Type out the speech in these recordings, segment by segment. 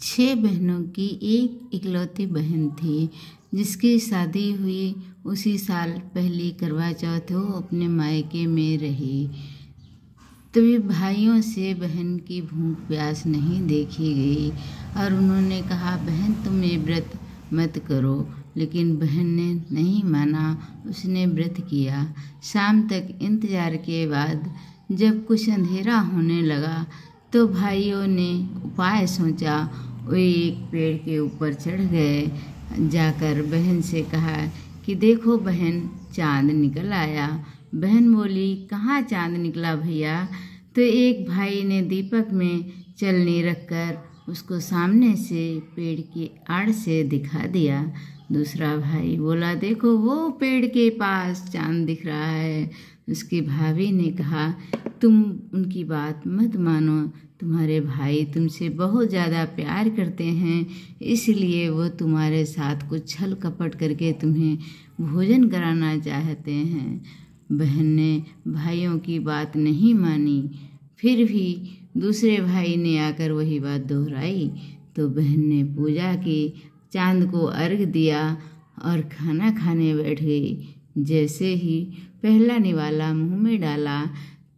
6 बहनों की एक इकलौती बहन थी जिसकी शादी हुई उसी साल पहली करवा चौथ वो अपने मायके में रही। तभी भाइयों से बहन की भूख प्यास नहीं देखी गई और उन्होंने कहा, बहन तुम ये व्रत मत करो। लेकिन बहन ने नहीं माना, उसने व्रत किया। शाम तक इंतजार के बाद जब कुछ अंधेरा होने लगा तो भाइयों ने उपाय सोचा। वे एक पेड़ के ऊपर चढ़ गए। जाकर बहन से कहा कि देखो बहन, चांद निकल आया। बहन बोली, कहाँ चांद निकला भैया? तो एक भाई ने दीपक में चलनी रखकर उसको सामने से पेड़ की आड़ से दिखा दिया। दूसरा भाई बोला, देखो वो पेड़ के पास चांद दिख रहा है। उसकी भाभी ने कहा, तुम उनकी बात मत मानो, तुम्हारे भाई तुमसे बहुत ज़्यादा प्यार करते हैं, इसलिए वो तुम्हारे साथ कुछ छल कपट करके तुम्हें भोजन कराना चाहते हैं। बहन ने भाइयों की बात नहीं मानी। फिर भी दूसरे भाई ने आकर वही बात दोहराई तो बहन ने पूजा की, चांद को अर्घ दिया और खाना खाने बैठ गई। जैसे ही पहला निवाला मुंह में डाला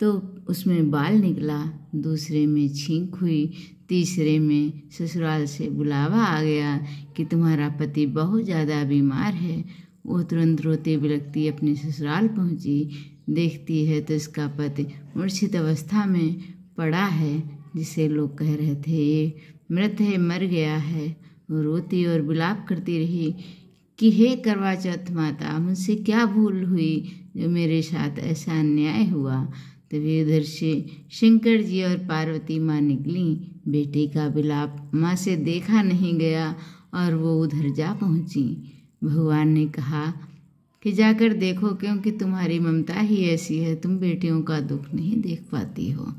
तो उसमें बाल निकला, दूसरे में छींक हुई, तीसरे में ससुराल से बुलावा आ गया कि तुम्हारा पति बहुत ज़्यादा बीमार है। वो तुरंत रोती बिलखती अपने ससुराल पहुंची। देखती है तो इसका पति मूर्छित अवस्था में पड़ा है, जिसे लोग कह रहे थे ये मृत है, मर गया है। वो रोती और विलाप करती रही कि हे करवा चौथ माता, मुझसे क्या भूल हुई जो मेरे साथ ऐसा अन्याय हुआ। तभी उधर से शंकर जी और पार्वती माँ निकली। बेटे का विलाप माँ से देखा नहीं गया और वो उधर जा पहुँची। भगवान ने कहा कि जाकर देखो, क्योंकि तुम्हारी ममता ही ऐसी है, तुम बेटियों का दुख नहीं देख पाती हो।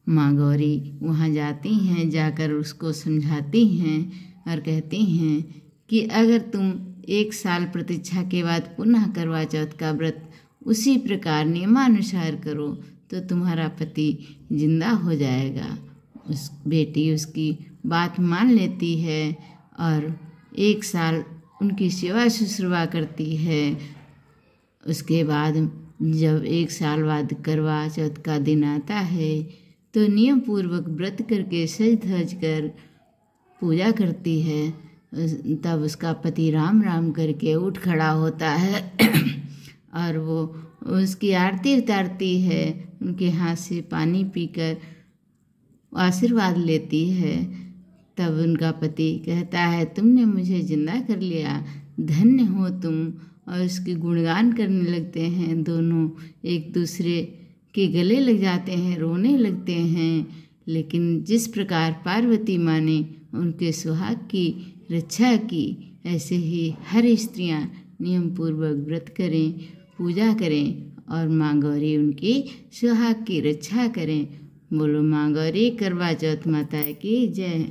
माँ गौरी वहाँ जाती हैं, जाकर उसको समझाती हैं और कहती हैं कि अगर तुम 1 साल प्रतीक्षा के बाद पुनः करवा चौथ का व्रत उसी प्रकार नियमानुसार करो तो तुम्हारा पति जिंदा हो जाएगा। उस बेटी उसकी बात मान लेती है और 1 साल उनकी सेवा शुश्रूषा करती है। उसके बाद जब 1 साल बाद करवा चौथ का दिन आता है तो नियम पूर्वक व्रत करके सज धज कर पूजा करती है। तब उसका पति राम राम करके उठ खड़ा होता है और वो उसकी आरती उतारती है, उनके हाथ से पानी पीकर आशीर्वाद लेती है। तब उनका पति कहता है, तुमने मुझे जिंदा कर लिया, धन्य हो तुम। और उसके गुणगान करने लगते हैं। दोनों एक दूसरे के गले लग जाते हैं, रोने लगते हैं। लेकिन जिस प्रकार पार्वती माँ ने उनके सुहाग की रक्षा की, ऐसे ही हर स्त्रियाँ नियम पूर्वक व्रत करें, पूजा करें और माँ गौरी उनकी सुहाग की रक्षा करें। बोलो माँ गौरी करवा चौथ माता की जय।